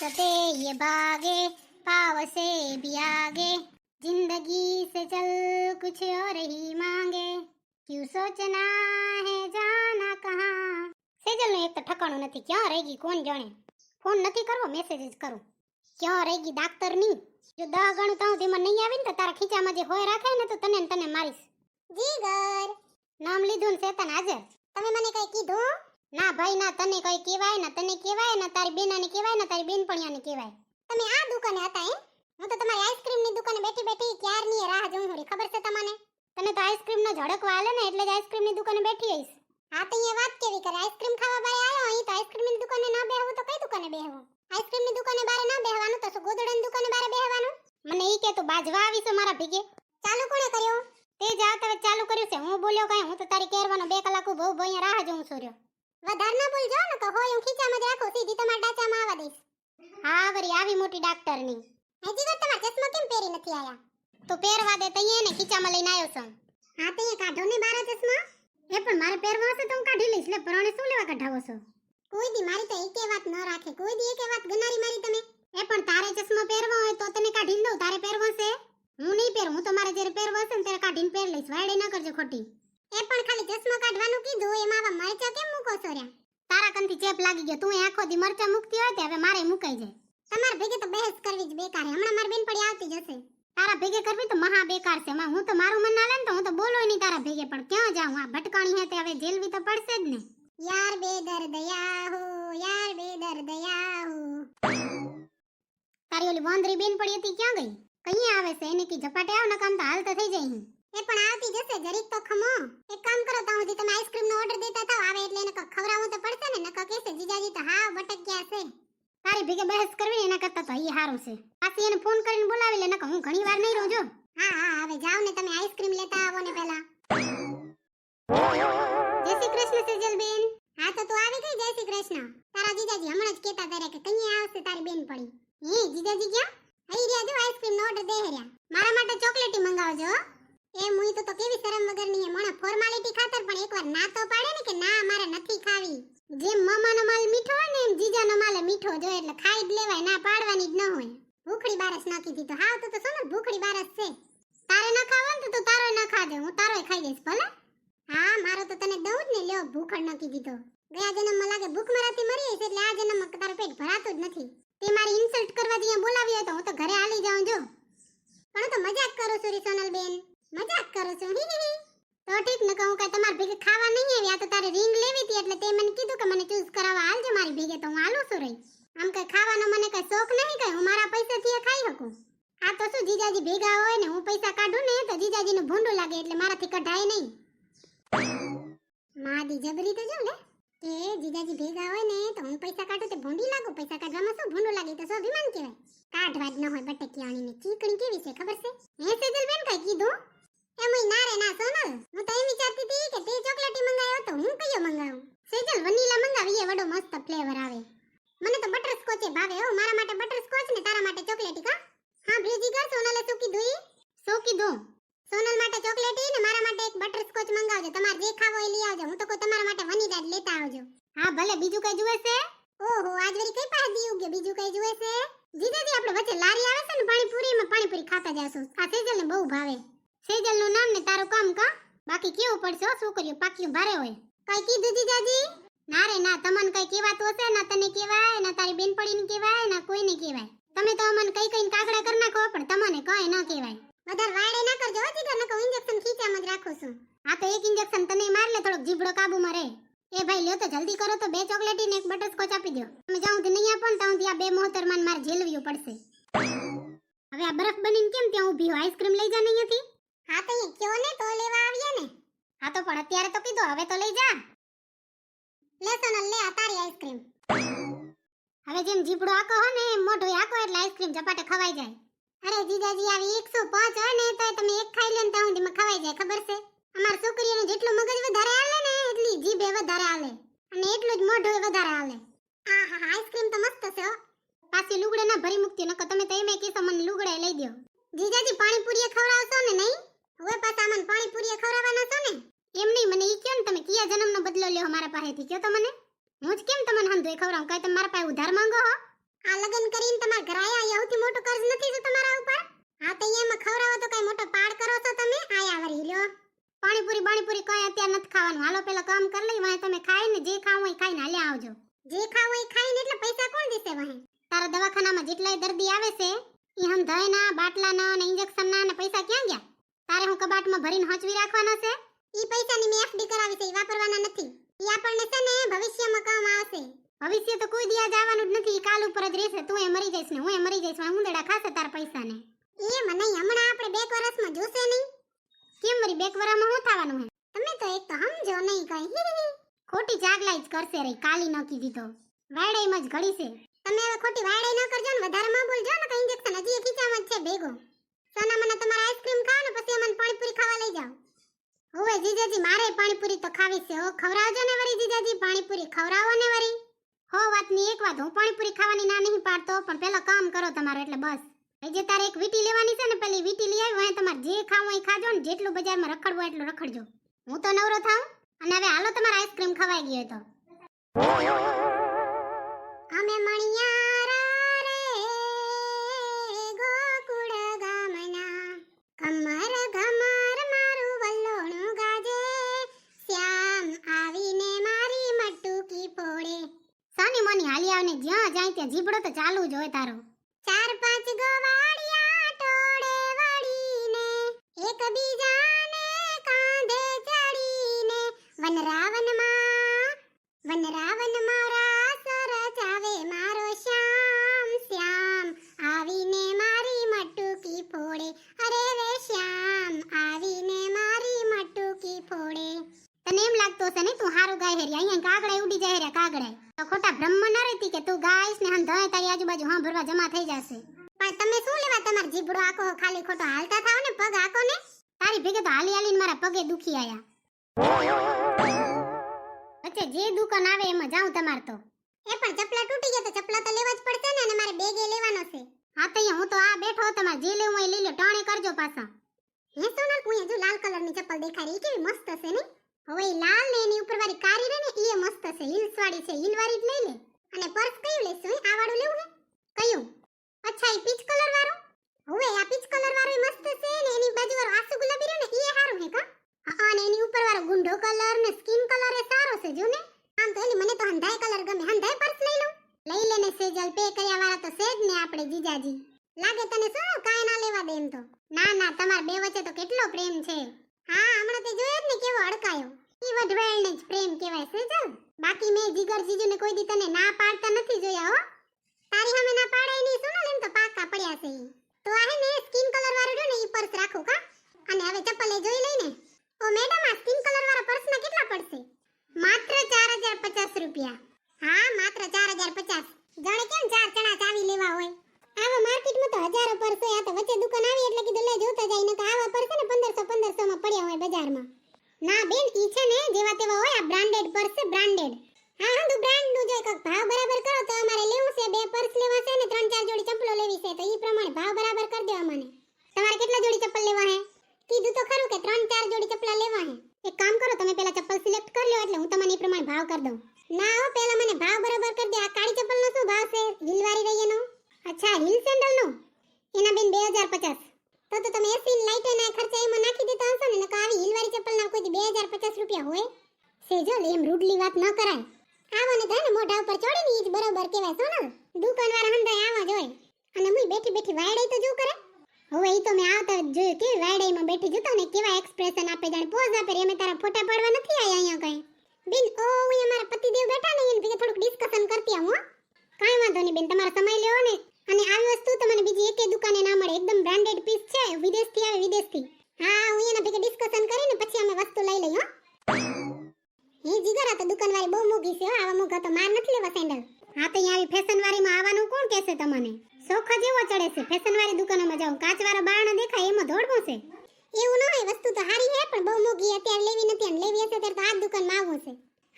रास्ते ये भागे पाव से भी आगे जिंदगी से चल कुछ और ही मांगे क्यों सोचना है जाना कहाँ सेजल નું એક તો ઠકાણું નથી ક્યાં રહી ગઈ કોણ જાણે ફોન નથી કરવો મેસેજ જ કરું ક્યાં રહી ગઈ ડાક્ટર ની જો 10 ગણું તાઉ તેમાં નહીં આવી ને તો તારા ખીચામાં જે હોય રાખે ને તો તને ને તને મારીશ જીગર નામ લીધું ને શેતાન હાજર તમે મને કઈ કીધું ના ભાઈ ના તને કઈ કહેવાય ના તને કહેવાય ના તારી બેનાને કહેવાય ના તારી બેનપણીયાને કહેવાય તમે આ દુકાને હતા હે હું તો તમારી આઈસ્ક્રીમ ની દુકાને બેઠી બેઠી ક્યારની રાહ જોઉં છું ખબર છે તમને તને તો આઈસ્ક્રીમ નો ઝડકવા આલે ને એટલે જ આઈસ્ક્રીમ ની દુકાને બેઠી આઈશ હા તો અહીંયા વાત કેવી કરે આઈસ્ક્રીમ ખાવા બારે આવ્યો અહીં તો આઈસ્ક્રીમ ની દુકાને ના બેહવું તો કઈ દુકાને બેહવું આઈસ્ક્રીમ ની દુકાને બારે ના બેહવાનું તો શું ગોદડાની દુકાને બારે બેહવાનું મને ઈ કે તો બાજવા આવી છે મારા ભીગે ચાલુ કોણે કર્યો તે જ આવતા ચાલુ કર્યું છે હું બોલ્યો કઈ હું તો તારી કેરવાનો 2 કલાક ઉભો ઉભો અહીંયા રાહ જોઉં છું રહ્યો વધાર ના બોલ જાવ ને તો હોય હું ખીચામાં જ રાખો સીધી તમારા ડાચામાં આવવા દઈશ હા વરી આવી મોટી ડાક્ટર ની હજી વાર તમારા ચશ્મા કેમ પહેરી નથી આયા તો પહેરવા દે તઈએ ને ખીચામાં લઈને આવ્યો છું હા તો એ કાઢો ને બારા ચશ્મા એ પણ મારે પહેરવા હશે તો હું કાઢી લઈશ લે પરાણે શું લેવા કઢાવો છો કોઈ દી મારી તો એકે વાત ન રાખે કોઈ દી એકે વાત ગનારી મારી તમે એ પણ તારે ચશ્મા પહેરવા હોય તો તને કાઢીને દઉં તારે પહેરવા છે હું નહીં પહેરું હું તો મારે જ્યારે પહેરવા હશે ને ત્યારે કાઢીને પહેર લઈશ વાયડે ન કરજો ખોટી એ પણ ખાલી ચશ્મા કાઢવાનું કીધું એમાં આવા મરચા કેમ મૂકો છો રે તારા કંથી ચેપ લાગી ગયો તું આખો દી મરચા મૂકતી હોય તે હવે મારે મુકાઈ જાય તમાર ભેગે તો બહેસ કરવી જ બેકાર છે હમણાં મારી બેન પડી આવતી જશે તારા ભેગે કરવી તો મહા બેકાર છે હું તો મારું મન ના લે ને તો હું તો બોલોય નહીં તારા ભેગે પણ ક્યાં જાઉં આ ભટકાણી હે તે હવે જેલવી તો પડશે જ ને યાર બેદર્દયા હો યાર બેદર્દયા હો તારી ઓલી વાંદરી બેન પડી હતી ક્યાં ગઈ કઈ આવે છે એને કી ઝપાટે આવ ન કામ તો હાલ તો થઈ જાય એ પણ આવતી જશે જરીક તો ખમો એક કામ કરો તો સુધી તમે આઈસ્ક્રીમ નો ઓર્ડર દેતા થાવ આવે એટલે એને ખવરાવું તો પડશે ને નકા કહેશે જીજાજી તો હા બટક્યા છે તારી ભેગે બહેસ કરવી એના કરતા તો ઈ હારું છે પાછી એને ફોન કરીને બોલાવી લે નકા હું ઘણી વાર નહીં રહું જો હા હા હવે જાવ ને તમે આઈસ્ક્રીમ લેતા આવો ને પહેલા જય શ્રી કૃષ્ણ સેજલ બેન હા તો તું આવી ગઈ જય શ્રી કૃષ્ણ તારા જીજાજી હમણાં જ કહેતા તારે કે કઈ આવશે તારી બેન પડી હે જીજાજી ક્યાં આઈ રહ્યા જો આઈસ્ક્રીમ નો ઓર્ડર દે રહ્યા મારા માટે ચોકલેટી મંગાવજો એ મુઈ તો કેવી શરમ વગરની હે મને ફોર્માલિટી ખાતર પણ એકવાર ના તો પાડે ને કે ના મારે નથી ખાવી જેમ મમ્માનો માલ મીઠો હોય ને એમ જીજાનો માલ મીઠો જો એટલે ખાઈ જ લેવાય ના પાડવાની જ ન હોય ભૂખડી બારસ નાખી દીધો હાવ તો સોનલ ભૂખડી બારસ છે તારે ન ખાવો ને તો તારોય ન ખાજે હું તારોય ખાઈ જઈશ ભલે હા મારો તો તને દઉં જ ને લ્યો ભૂખડ નાખી દીધો ગયા જન્મમાં લાગે ભૂખ મરાથી મરી હશે એટલે આ જન્મમાં તારો પેટ ભરાતું જ નથી તે મારી ઇન્સલ્ટ કરવા જે બોલાવી હોય તો હું તો ઘરે હાલી જાઉં જો પણ હું તો મજાક કરું છું રી સોનલ બેન મજાક કરું છું તો ઠીક ને કહું કે તમાર ભેગે ખાવા નહીં આવી આ તો તારે રિંગ લેવી હતી એટલે તે મને કીધું કે મને ચૂઝ કરાવવા હાલજે મારી ભેગે તો હું હાલું છું રહી આમ કઈ ખાવાનો મને કઈ શોખ નહીં કઈ હું મારા પૈસાથી એ ખાઈ શકું આ તો શું જીજાજી ભેગા હોય ને હું પૈસા કાઢું ને તો જીજાજીને ભૂંડું લાગે એટલે મારાથી કઢાય નહીં માદી જબરી તો જો લે કે જીજાજી ભેગા હોય ને તો હું પૈસા કાઢું તે ભૂંડી લાગુ પૈસા કાઢવામાં શું ભૂંડું લાગે તો સ્વાભિમાન કહેવાય કાઢવા જ ન હોય બટકિયાની ને ચીકણી કેવી છે ખબર છે હે સેજલ બેન કઈ કીધું એમય ના રે ના સોનલ હું તો એમ વિચારતી હતી કે તે ચોકલેટી મંગાવ્યો તો હું કયો મંગાવું સેજલ વનીલા મંગાવી એ વડો મસ્ત ફ્લેવર આવે મને તો બટરસ્કોચ ભાવે હો મારા માટે બટરસ્કોચ ને તારા માટે ચોકલેટી કા હા બ્રેજી કર સોનલે શું કીધું સોનલ માટે ચોકલેટી ને મારા માટે એક બટરસ્કોચ મંગાવજો તમારે જે ખાવો એ લઈ આવજો હું તો કોઈ તમારા માટે વનીલા જ લેતા આવજો હા ભલે બીજું કઈ જુએ છે ઓહો આજ વરી કઈ પાસે દીયું કે બીજું કઈ જુએ છે જીજાજી આપણે વચ્ચે લારી આવે છે ને પાણીપુરીમાં પાણીપુરી ખાતા જાશું આ સેજલને બહુ ભાવે સેજલ નું નામ ને તારું કામ કા બાકી કેવું પડશે હો છોકરીઓ પાક્યું ભારે હોય કઈ કીધું જીજાજી ના રે ના તમને કઈ કહેવાતું હશે ના તને કહેવાય ના તારી બેનપણીને કહેવાય ના કોઈને કહેવાય તમે તો અમને કઈ કઈ કાગડા કરી નાખો પણ તમને કઈ ન કહેવાય વધારે વાડે ના કરજો હો જીગર નકો ઇન્જેક્શન ખીચામાં જ રાખું છું આ તો એક ઇન્જેક્શન તને માર લે થોડોક જીભડો કાબુમાં રહે એ ભાઈ લ્યો તો જલ્દી કરો તો 2 ચોકલેટી ને એક બટરસ્કોચ આપી દો તમે જાઉં તો નહીં આપો ને ત્યાં આ 2 મોહતરમાન માર જેલવ્યું પડશે હવે આ બરફ બનીને કેમ ત્યાં ઊભી હો આઈસ્ક્રીમ લઈ જા નહીંથી હા તો એ કયો ને તો લેવા આવીએ ને હા તો પણ અત્યારે તો કીધું હવે તો લઈ જા લે સોનલ લે આ તારી આઈસ્ક્રીમ હવે જેમ જીભડો આકો હો ને એમ મોઢો આકો એટલે આઈસ્ક્રીમ ઝપાટે ખવાઈ જાય અરે જીજાજી આવી 105 હોય ને તો તમે એક ખાઈ લે ને ત્યાં સુધીમાં ખવાઈ જાય ખબર છે અમાર છોકરીઓને જેટલું મગજ વધારે હાલે ને એટલી જીભ વધારે હાલે અને એટલું જ મોઢું વધારે હાલે આહા આઈસ્ક્રીમ તો મસ્ત છે હો પાછી લુગડે ના ભરી મૂકતી નકો તમે તો એમે કીધું મને લુગડે લઈ દો જીજાજી પાણીપુરી ખવડાવશો ને નહીં હવે પાછા મને પાણીપુરી ખવડાવવાના છો ને એમ નહીં મને ઈ કયો ને તમે કયા જન્મનો બદલો લ્યો મારા પાસેથી કયો તો મને હું જ કેમ તમને હંધોય ખવડાવું કઈ તમે મારા પાસે ઉધાર માંગો હો આ લગ્ન કરીને તમારા ઘર આયા એ સૌથી મોટું કર્જ નથી જો તમારા ઉપર. હા તો એમાં ખવરાવો તો કઈ મોટો પાડ કરો છો તમે. આયા વરી લ્યો પાણીપુરી કઈ અત્યારે નથી ખાવાનું. હાલો પેલા કામ કરી લઈ વાય તમે ખાઈને જે ખાવું હોય ખાઈને હાલ્યા આવજો. જે ખાવું હોય ખાઈને એટલે પૈસા કોણ દેશે વાહે? તારા દવાખાનામાં જેટલાય દર્દી આવે છે ઈ હમ ધયના બાટલાના અને ઇન્જેક્શનના અને પૈસા ક્યાં ગયા? તારે હું કબાટમાં ભરીને હચવી રાખવાના છે? ઈ પૈસાની મેં એફડી કરાવી છે, ઈ વાપરવાના નથી. ઈ આપણને છે ને ભવિષ્યમાં કામ આવશે. ભવિષ્ય તો કોઈ દિયા જવાનું જ નથી, કાલ ઉપર જ રહેશે. તું એ મરી જઈશ ને હું એ મરી જઈશ, ઉંદડા ખાશે તાર પૈસાને. એ મને હમણાં આપણે 2 વર્ષમાં જોશે નહીં. કેમ વરી 2 વર્ષમાં શું થવાનું હે? તમે તો એક તો સમજો નહીં કઈ. ખોટી ચાગલાઈ જ કરશે રે, કાલી ન કીધી તો વાડાઈમાં જ ઘડી છે. તમે હવે ખોટી વાડાઈ ન કરજો ને વધારે માં બોલજો ને. કઈ ઇન્જેક્શન હજી એ ખીચામાં જ છે ભેગો. સોના મને તમારે આઈસ્ક્રીમ ખાવ ને પછી અમને પાણીપુરી ખાવા લઈ જાઓ. હવે જીજાજી મારે પાણીપુરી તો ખાવી છે. હો ખવરાવજો ને વરી જીજાજી, પાણીપુરી ખવરાવો ને વરી. હો વાતની એક વાત, હું પાણીપુરી ખાવાની ના નહીં પાડતો, પણ પેલા કામ કરો તમારું એટલે બસ. જે તારે એક વીટી લેવાની છે ને, પેલી વીટી લઈ આવી હોય. તમારે જે ખાવું હોય ખાજો ને, જેટલું બજારમાં રખડવું એટલું રખડજો. હું તો નવરો થાઉં. અને હવે હાલો તમારે આઈસ્ક્રીમ ખવાઈ ગયો તો. અમે મણિયારા રે ગોકુળ ગામના, કમર ઘમર મારું વલ્લોણું ગાજે, શ્યામ આવીને મારી મટુકી ફોડે. સાની મોની હાલી આવને જ્યાં જાય ત્યાં જીભડો તો ચાલુ જ હોય તારો. 4-5 ગવાડિયા ટોળે વળીને એકબીજાને કાંધે ચડીને વનરાવનમાં રાસ રચાવે મારો શ્યામ, શ્યામ આવીને મારી મટુકી ફોડે. અરે રે શ્યામ આવીને મારી મટુકી ફોડે. તને એમ લાગતો છે ને તું હારું ગાય હેરી, અહીંયા કાગડા ઉડી જાય રે કાગડા. તો ખોટા બ્રહ્મ ન રહેતી કે તું ગાઈશ ને હમ ધોય તારી આજુબાજુ હા ભરવા જમા થઈ જશે. પણ તમે શું લેવા તમાર જીભડો આખો ખાલી ખોટો હાલતા થાવ ને, પગ આકો ને. તારી ભેગે તો હાલી હાલીને મારા પગે દુખી આયા. અચ્છા જે દુકાન આવે એમાં જાઉં તમાર તો. એ પણ ચપલા તૂટી ગયા તો ચપલા તો લેવા જ પડશે ને, અને મારે બેગે લેવાનો છે. હા તો હું તો આ બેઠો, તમારે જે લેવું હોય લઈ લો, ટાણે કરજો પાછા. હે સોનલ કોઈ હજુ લાલ કલરની ચપ્પલ દેખાડી, ઈ કેવી મસ્ત છે ને. હવે ઈ લાલ ને એની ઉપર વાળી કારી રે ને ઈ મસ્ત છે, હિલ્સ વાળી છે, હિલ વાળી જ લઈ લે. અને પર્સ કયું લેશું? આ વાળું લેવું હે? કયું? અચ્છા ઈ પીચ કલર વાળું. હવે આ પીચ કલર વાળું મસ્ત છે ને, એની બાજુ વાળું આસુ ગુલાબી રે ને ઈ હારું હે કા? હા અને એની ઉપર વાળો ગુંડો કલર ને સ્કિન કલર એ સારો છે જો ને. આમ તો એલી મને તો હંધાય કલર ગમે, હંધાય પર્સ લઈ લઉં. લઈ લે ને સેજલ, પે કર્યા વાળા તો છે જ ને આપણે જીજાજી. લાગે તને શું કાઈ ના લેવા દે એમ તો? ના ના તમાર બે વચ્ચે તો કેટલો પ્રેમ છે. હા હમણાં તે જોયો જ ને કેવો અડકાયો. ઈ વઢવેળને જ પ્રેમ કહેવાય સેજલ. બાકી મેં જીગર જીજુને કોઈ દી તને ના પાડતા નથી જોયા હો. તારી સામે ના પાડાય નહીં સોનલ, એમ તો પાકા પડ્યા છે ઈ. તો આ હે ને સ્કિન કલર વાળું જો ને ઈ પર્સ રાખો કા. અને હવે ચપ્પલ એ જોઈ લઈને. ઓ મેડમ આ સ્કિન કલર વાળા પર્સના કેટલા પડશે? માત્ર 4050 રૂપિયા. હા માત્ર 4050. જાણે કેમ 4 ચણા ચાવી લેવા હોય. આવા માર્કેટમાં તો હજારો પર્સ હોય. આ તો વચ્ચે દુકાન આવી એટલે કીધું લે જોતા જાય, નકર આવા પર્સ ને 1500 માં પડ્યા હોય બજારમાં. ના બેન ઈ છે ને જેવા તેવા હોય, આ બ્રાન્ડેડ પર્સ છે, બ્રાન્ડેડ. હા હા તું બ્રાન્ડ નું જોઈ કક ભાવ બરાબર કરો તો અમારે લેવું છે. 2 પર્સ લેવા છે ને 3-4 જોડી ચપ્પલો લેવી છે, તો ઈ પ્રમાણે ભાવ બરાબર કરી દો અમને. તમારે કેટલા જોડી ચપ્પલ લેવા હે? કીધું તો ખરું કે 3-4 જોડી ચપ્પલા લેવા હે. એક કામ કરો તમે પેલા ચપ્પલ સિલેક્ટ કરી લો એટલે હું તમને ઈ પ્રમાણે ભાવ કરી દઉં. ના હો પેલા મને ભાવ બરાબર કરી દે. આ કાળી ચપ્પલનો શું ભાવ છે? હીલ વાળી રહી એનો? અચ્છા હીલ સેન્ડલ નો એના બેન 2050. તો તમે એસી લાઈટો ના ખર્ચા એમાં નાખી દેતા હશો ને, નકર આવી હીલ વાળી ચપ્પલ ના કોઈ 2050 રૂપિયા હોય? સેજલ એમ રૂડલી વાત ન કરાય. આવો ને તો મોઢા ઉપર ચડે ને ઈ જ બરાબર કહેવાય સોનલ. દુકાન વાળા હંધાય આવા જ હોય. અને મુઈ બેઠી બેઠી વાયડાઈ તો જો કરે. હવે ઈ તો મેં આવતા જોયું કે વાયડાઈમાં બેઠી જતો ને કેવા એક્સપ્રેશન આપે, જાણે પોઝ આપે રે. અમે તારા ફોટા પાડવા નથી આયા અહીંયા કઈ. બેન ઓ હું અમારા પતિદેવ બેઠા ને એને ભેગે થોડુંક ડિસ્કશન કરતી આવું. હો કાઈ વાંધો નહીં બેન, તમારો સમય લેવો ને. અને આવી વસ્તુ તમને બીજી એકે દુકાને ના મળે, એકદમ બ્રાન્ડેડ પીસ છે, વિદેશથી આવે વિદેશથી. હા હું એના ભેગે ડિસ્કશન કરીને પછી અમે વસ્તુ લઈ લઈ. હો હે જીગર આ તો દુકાન વાળી બહુ મોંઘી છે. આવા મોંઘા તો માર નથી લેવા સેન્ડલ. હા તો અહીં આવી ફેશન વાળીમાં આવવાનું કોણ કહેશે તમને? સોખા જેવો ચડે છે. ફેશન વાળી દુકાનોમાં જાવ, કાચ વાળા બારણા દેખાય એમાં દોડવું છે. એવું ન હોય, વસ્તુ તો સારી છે પણ બહુ મોંઘી અત્યારે લેવી નથી. અને લેવી હશે ત્યારે તો આ દુકાનમાં આવવું છે.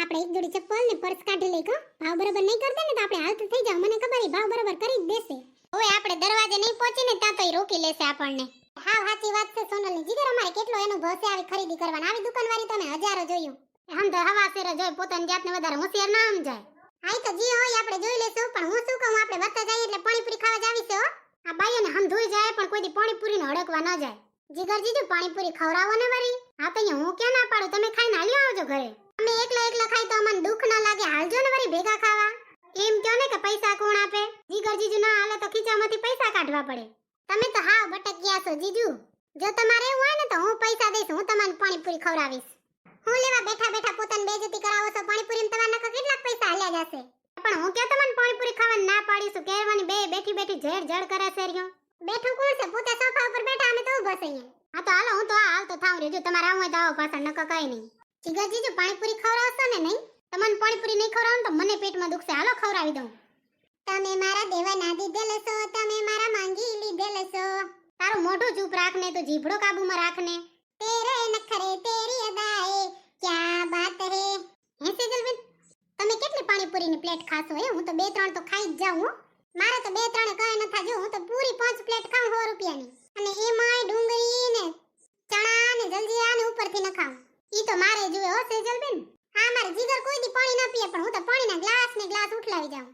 આપણે એક જોડી ચપ્પલ ને પર્સ કાઢી લઈ. કા ભાવ બરાબર નહીં કરતા ને તો આપણે હાલત થઈ જાવ. મને ખબર છે ભાવ બરાબર કરી જ દેશે. હવે આપણે દરવાજે નહીં પહોંચી ને ત્યાં તો ઈ રોકી લેશે આપણને. હા સાચી વાત છે સોનલની. જીગર અમારે કેટલો અનુભવ છે આવી ખરીદી કરવાનો. આવી દુકાનવાળી તમે હજારો જોયું. હમ તો હવા સેરે જોઈ પોતાની જાતને વધારે હોશિયાર ના સમજાય. આઈ તો જી હોય આપણે જોઈ લેશું. પણ હું શું કહું, આપણે વત્તા જઈએ એટલે અટકવા ન જાય. જીગર જીજુ પાણીપુરી ખવડાવો ને વરી. હા તો અહીંયા હું ક્યાં ના પાડું, તમે ખાઈને હાલ્યો આવજો ઘરે. અમે એકલા એકલા ખાઈ તો અમને દુખ ના લાગે, હાલજો ને વરી ભેગા ખાવા. એમ કહો ને કે પૈસા કોણ આપે? જીગર જીજુ ના હાલે તો ખીચામાંથી પૈસા કાઢવા પડે. તમે તો હાવ બટક્યા છો જીજુ. જો તમારે એવું હોય ને તો હું પૈસા દઈશ, હું તમને પાણીપુરી ખવડાવીશ. હું લેવા બેઠા બેઠા પોતાની બેઇજ્જતી કરાવો છો? પાણીપુરીમાં તમારા નકા કેટલાક પૈસા હાલ્યા જશે. પણ હું ક્યાં તમને પાણીપુરી ખાવા ના પાડી છું? કેરવાની બે બેઠી બેઠી ઝેડ ઝેડ કરે છે રહ્યો. બેઠું કોણ છે? પોતે સોફા ઉપર બેઠા, અમે તો ઊભા છે અહીંયા. હા તો હાલો, હું તો આવતો થાઉં રહ્યો. જો તમારે આવું હોય તો આવો, પાછળ નકા કઈ નહીં. જીગર જીજુ પાણીપુરી ખવડાવશો ને? નહીં તમને પાણીપુરી નહીં ખવડાવું તો મને પેટમાં દુખશે. હાલો ખવડાવી દઉં. તમે મારા દેવાના દીધેલ છો, તમે મારા માંગી લીધેલ છો. તારું મોઢું ચૂપ રાખને, તો જીભડો કાબુમાં રાખને. તેરે નખરે તેરી અદાએ ક્યા બાત હે. હે સેજલબેન, તમે કેટલી પાણીપુરીની પ્લેટ ખાશો? હું તો 2-3 તો ખાઈ જ જાઉં. મારે તો 2-3 કઈ ન થાજો. હું તો પૂરી 5 પ્લેટ ખાઉં 100 રૂપિયાની. અને એમાંય ડુંગળી ને ચણા ને જલજીરા ને ઉપરથી ન ખાઉં. ઈ તો મારે જોવે હો સેજલબેન. હા, મારે જીગર કોઈ દી પાણી ના પીએ, પણ હું તો પાણીના ગ્લાસ ને ગ્લાસ ઉઠલાવી જાઉં.